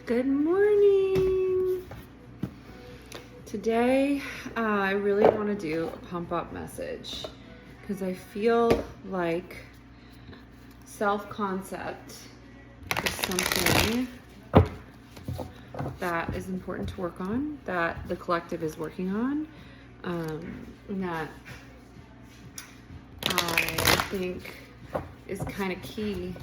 Good morning. Today, I really want to do a pump up message because I feel like self-concept is something that is important to work on, that the collective is working on, and that I think is kind of key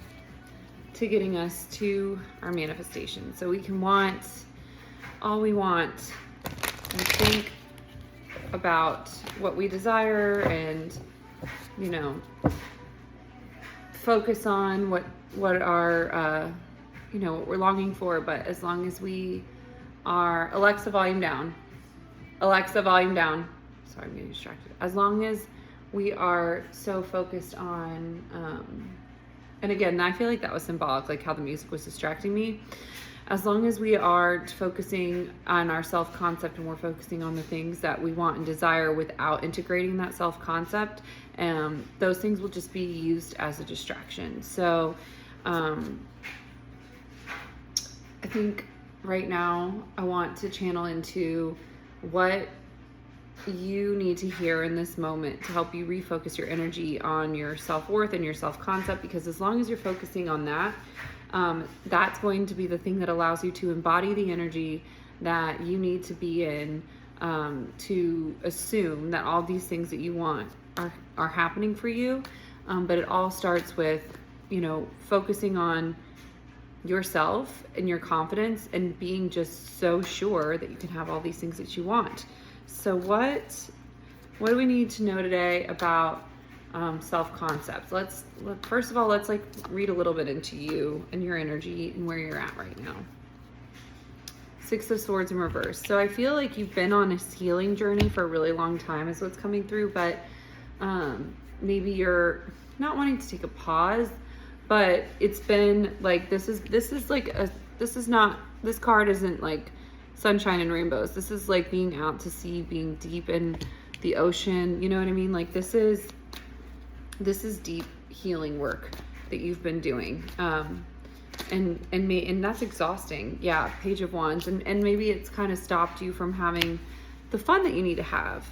to getting us to our manifestation. So we can want all we want and think about what we desire and, focus on what our, what we're longing for. But as long as we are, Alexa, volume down. Alexa, volume down. Sorry, I'm getting distracted. As long as we are so focused on, and again, I feel like that was symbolic, like how the music was distracting me. As long as we are focusing on our self-concept and we're focusing on the things that we want and desire without integrating that self-concept, those things will just be used as a distraction. So I think right now I want to channel into what you need to hear in this moment to help you refocus your energy on your self-worth and your self-concept, because as long as you're focusing on that, that's going to be the thing that allows you to embody the energy that you need to be in, to assume that all these things that you want are happening for you. But it all starts with, focusing on yourself and your confidence and being just so sure that you can have all these things that you want. So what do we need to know today about self-concept? First of all, let's read a little bit into you and your energy and where you're at right now. Six of Swords in reverse. So I feel like you've been on a healing journey for a really long time is what's coming through, but maybe you're not wanting to take a pause, but it's been like, this card isn't like sunshine and rainbows. This is like being out to sea, being deep in the ocean. You know what I mean? Like this is deep healing work that you've been doing. And that's exhausting. Yeah. Page of Wands. And maybe it's kind of stopped you from having the fun that you need to have.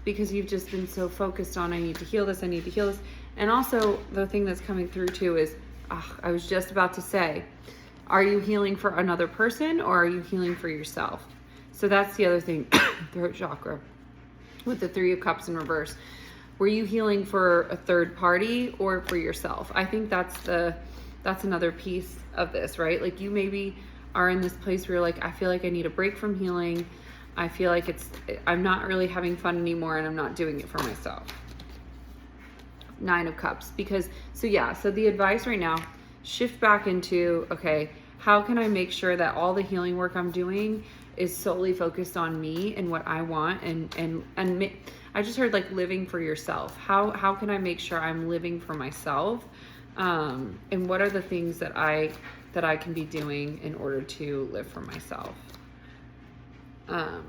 Because you've just been so focused on, I need to heal this. And also the thing that's coming through too is, I was just about to say, are you healing for another person or are you healing for yourself? So that's the other thing, throat chakra, with the Three of Cups in reverse. Were you healing for a third party or for yourself? I think that's another piece of this, right? Like you maybe are in this place where you're like, I feel like I need a break from healing. I feel like I'm not really having fun anymore and I'm not doing it for myself. Nine of Cups. So the advice right now, shift back into, okay, how can I make sure that all the healing work I'm doing is solely focused on me and what I want? I just heard like living for yourself. How can I make sure I'm living for myself? And what are the things that I can be doing in order to live for myself? I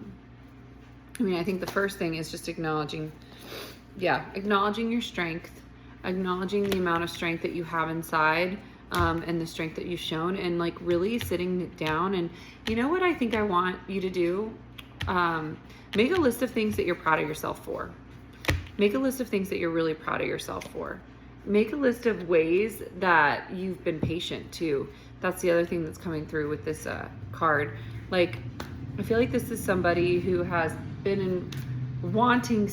think the first thing is just acknowledging your strength, acknowledging the amount of strength that you have inside, and the strength that you've shown, and like really sitting down. And you know what I think I want you to do? Make a list of things that you're proud of yourself for. Make a list of things that you're really proud of yourself for. Make a list of ways that you've been patient too. That's the other thing that's coming through with this card. Like, I feel like this is somebody who has been in wanting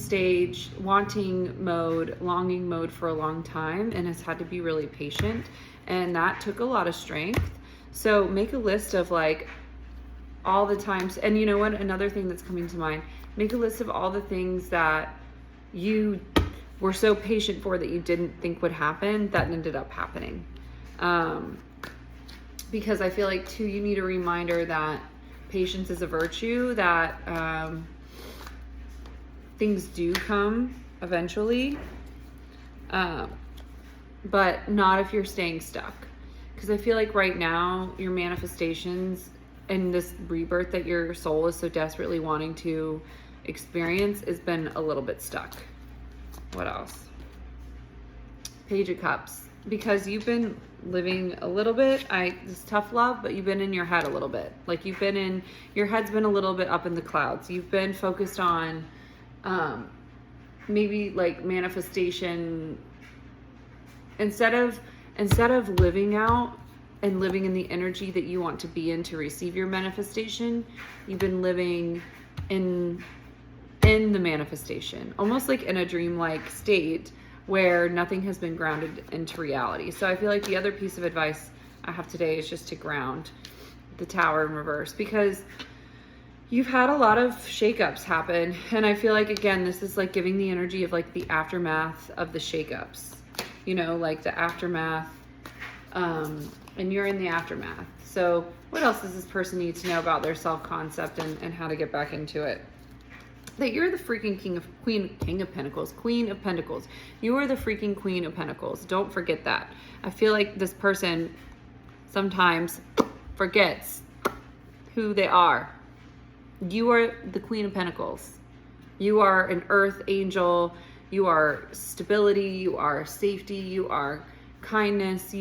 mode, longing mode for a long time and has had to be really patient. And that took a lot of strength. So make a list of like all the times. And you know what? Another thing that's coming to mind, make a list of all the things that you were so patient for that you didn't think would happen that ended up happening. Because I feel like too, you need a reminder that patience is a virtue, that things do come eventually, but not if you're staying stuck. Because I feel like right now your manifestations and this rebirth that your soul is so desperately wanting to experience has been a little bit stuck. What else? Page of Cups. because you've been living a little bit, it's tough love, but you've been in your head a little bit. Like your head's been a little bit up in the clouds. You've been focused on maybe like manifestation instead of living out and living in the energy that you want to be in to receive your manifestation. You've been living in the manifestation, almost like in a dreamlike state where nothing has been grounded into reality. So I feel like the other piece of advice I have today is just to ground the Tower in reverse, because you've had a lot of shakeups happen. And I feel like, again, this is like giving the energy of like the aftermath of the shakeups, you know, like the aftermath, and you're in the aftermath. So what else does this person need to know about their self-concept and how to get back into it? That you're the freaking Queen of Pentacles. You are the freaking Queen of Pentacles. Don't forget that. I feel like this person sometimes forgets who they are. You are the Queen of Pentacles. You are an earth angel. You are stability. You are safety. You are kindness.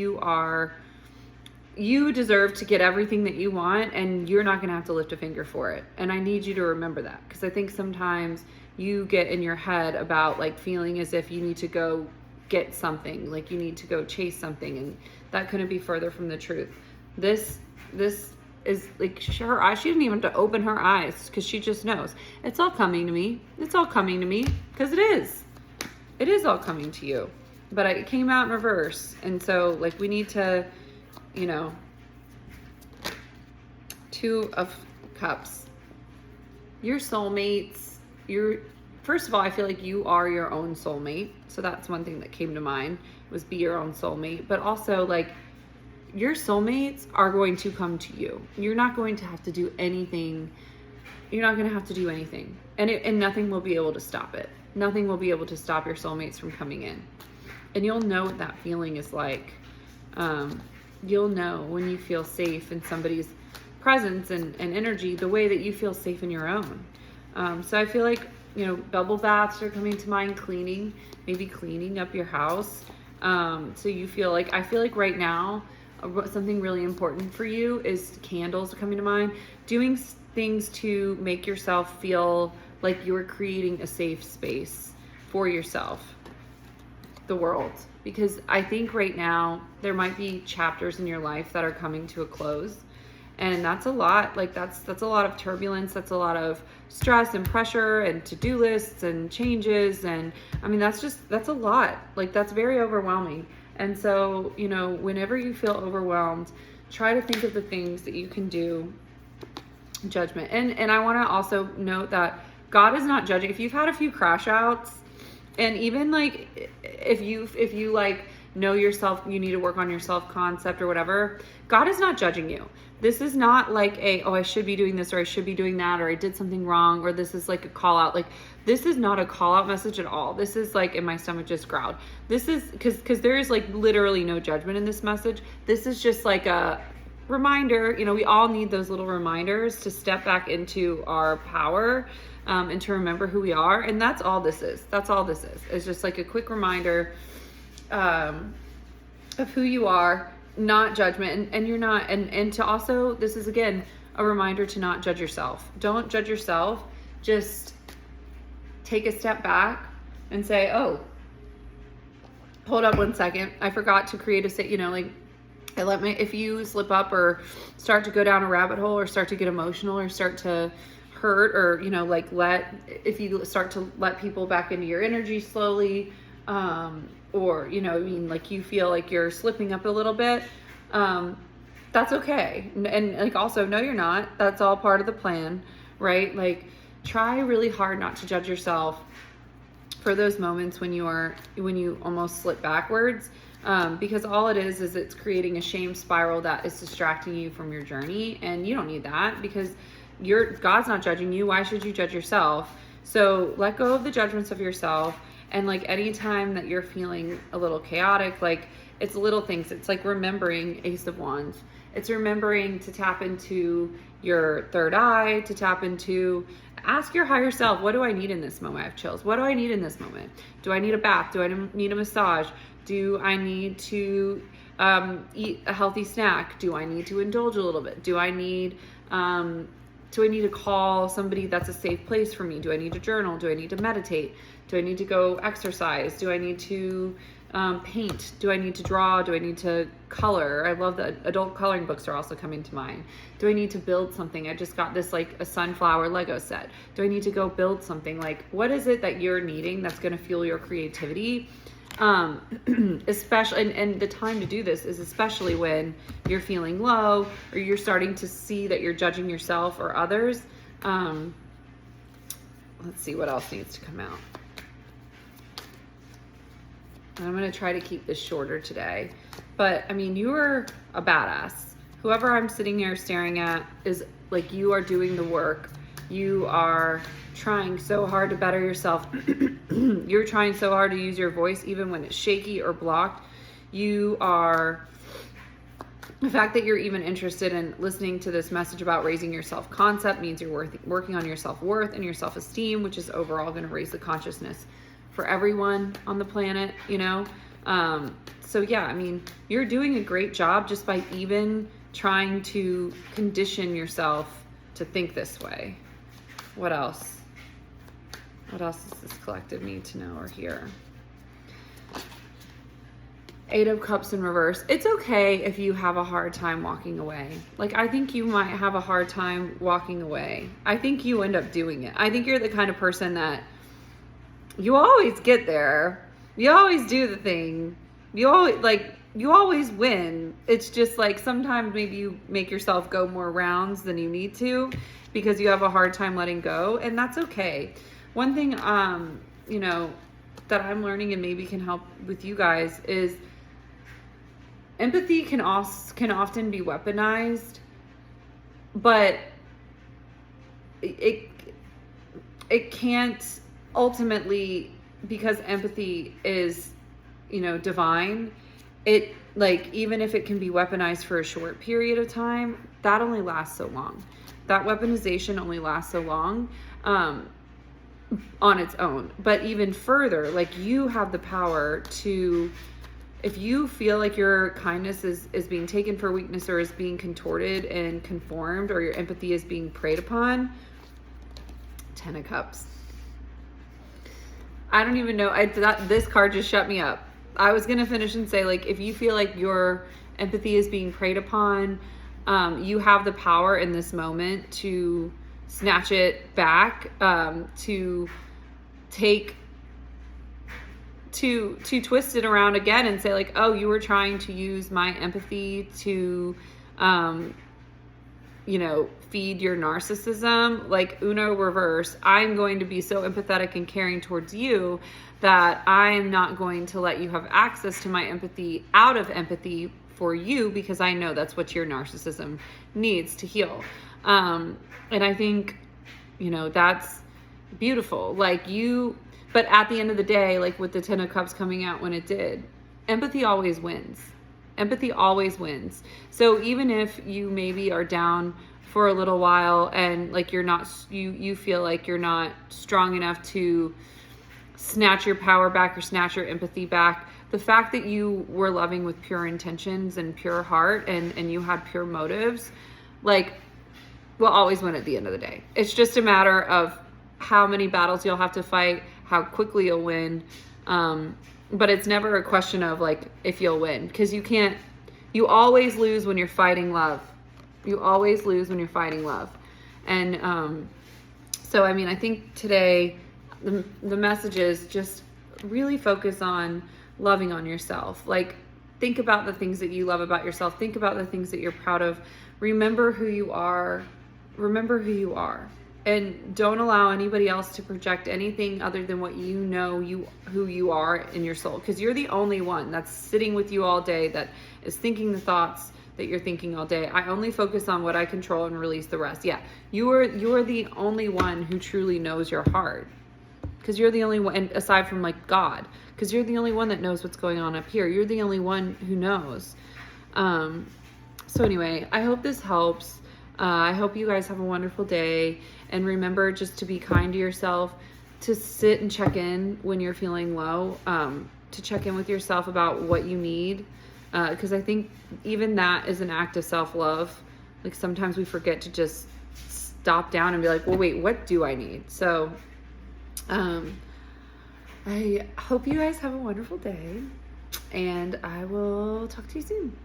You deserve to get everything that you want, and you're not going to have to lift a finger for it. And I need you to remember that, because I think sometimes you get in your head about like feeling as if you need to go get something, like you need to go chase something, and that couldn't be further from the truth. This is like her eyes. She didn't even have to open her eyes, because she just knows it's all coming to me. It's all coming to me, because it is all coming to you. But it came out in reverse, and so like we need to, you know, Two of Cups. Your soulmates, first of all, I feel like you are your own soulmate. So that's one thing that came to mind, was be your own soulmate. But also, like, your soulmates are going to come to you. You're not going to have to do anything. You're not going to have to do anything. And nothing will be able to stop it. Nothing will be able to stop your soulmates from coming in. And you'll know what that feeling is like. You'll know when you feel safe in somebody's presence and energy, the way that you feel safe in your own. So I feel like, you know, bubble baths are coming to mind, maybe cleaning up your house. So you feel like, I feel like right now, something really important for you is candles coming to mind. Doing things to make yourself feel like you're creating a safe space for yourself, the world. Because I think right now there might be chapters in your life that are coming to a close. And that's a lot. Like that's a lot of turbulence. That's a lot of stress and pressure and to-do lists and changes. And I mean, that's a lot. Like that's very overwhelming. And so, you know, whenever you feel overwhelmed, try to think of the things that you can do. Judgment. And I want to also note that God is not judging. If you've had a few crash outs, and even like if you like know yourself, you need to work on your self-concept or whatever, God is not judging you. This is not like I should be doing this, or I should be doing that, or I did something wrong, or this is like a call out. Like this is not a call out message at all. This is like, and my stomach just growled. This is because there is like literally no judgment in this message. This is just like a reminder. You know, we all need those little reminders to step back into our power, and to remember who we are. And that's all this is. That's all this is. It's just like a quick reminder of who you are, not judgment. And you're not, and to also, this is again, a reminder to not judge yourself. Don't judge yourself. Just take a step back and say, oh, hold up 1 second. I forgot to create a, you know, like, if you slip up or start to go down a rabbit hole or start to get emotional or start to hurt, or, you know, like if you start to let people back into your energy slowly, or, you know, I mean, like you feel like you're slipping up a little bit, that's okay. And like also, no, you're not. That's all part of the plan, right? Like try really hard not to judge yourself for those moments when you almost slip backwards. Because all it is it's creating a shame spiral that is distracting you from your journey, and you don't need that, because God's not judging you. Why should you judge yourself? So let go of the judgments of yourself. And like anytime that you're feeling a little chaotic, like it's little things. It's like remembering Ace of Wands. It's remembering to tap into your third eye, ask your higher self, what do I need in this moment? I have chills. What do I need in this moment? Do I need a bath? Do I need a massage? Do I need to eat a healthy snack? Do I need to indulge a little bit? Do I need to call somebody that's a safe place for me? Do I need to journal? Do I need to meditate? Do I need to go exercise? Do I need to paint? Do I need to draw? Do I need to color? I love the adult coloring books are also coming to mind. Do I need to build something? I just got this like a sunflower Lego set. Do I need to go build something? Like, what is it that you're needing that's going to fuel your creativity? Especially, and the time to do this is especially when you're feeling low or you're starting to see that you're judging yourself or others. Let's see what else needs to come out. I'm going to try to keep this shorter today, but I mean, you are a badass. Whoever I'm sitting here staring at is like, you are doing the work. You are trying so hard to better yourself. You're trying so hard to use your voice, even when it's shaky or blocked. You are, the fact that you're even interested in listening to this message about raising your self-concept means you're working on your self-worth and your self-esteem, which is overall going to raise the consciousness for everyone on the planet, you know? So yeah, I mean, you're doing a great job just by even trying to condition yourself to think this way. What else? What else does this collective need to know or hear? Eight of Cups in reverse. It's okay if you have a hard time walking away. Like, I think you might have a hard time walking away. I think you end up doing it. I think you're the kind of person that you always get there. You always do the thing. You always win. It's just like sometimes maybe you make yourself go more rounds than you need to because you have a hard time letting go, and that's okay. One thing, you know, that I'm learning and maybe can help with you guys is empathy can often be weaponized, but it can't ultimately, because empathy is, you know, divine. It, like, even if it can be weaponized for a short period of time, that only lasts so long. That weaponization only lasts so long on its own. But even further, like, you have the power to, if you feel like your kindness is being taken for weakness or is being contorted and conformed, or your empathy is being preyed upon. 10 of Cups. I don't even know. This card just shut me up. I was going to finish and say, like, if you feel like your empathy is being preyed upon, you have the power in this moment to snatch it back, to twist it around again and say, like, oh, you were trying to use my empathy to, you know, feed your narcissism. Like, Uno reverse. I'm going to be so empathetic and caring towards you that I am not going to let you have access to my empathy out of empathy for you, because I know that's what your narcissism needs to heal. And I think, you know, that's beautiful. Like, but at the end of the day, like with the 10 of Cups coming out when it did, empathy always wins. Empathy always wins. So even if you maybe are down for a little while and like you're not, you feel like you're not strong enough to snatch your power back or snatch your empathy back, the fact that you were loving with pure intentions and pure heart and you had pure motives, like, will always win at the end of the day. It's just a matter of how many battles you'll have to fight, how quickly you'll win. But it's never a question of like if you'll win, because you always lose when you're fighting love. You always lose when you're fighting love. And so, I mean, I think today the message is just really focus on loving on yourself. Like, think about the things that you love about yourself. Think about the things that you're proud of. Remember who you are. Remember who you are. And don't allow anybody else to project anything other than what you know who you are in your soul. Because you're the only one that's sitting with you all day, that is thinking the thoughts that you're thinking all day. I only focus on what I control and release the rest. Yeah, you are the only one who truly knows your heart. Because you're the only one, and aside from like God, because you're the only one that knows what's going on up here. You're the only one who knows. So anyway, I hope this helps. I hope you guys have a wonderful day, and remember just to be kind to yourself, to sit and check in when you're feeling low. to check in with yourself about what you need. Because I think even that is an act of self-love. Like sometimes we forget to just stop down and be like, well, wait, what do I need? So I hope you guys have a wonderful day, and I will talk to you soon.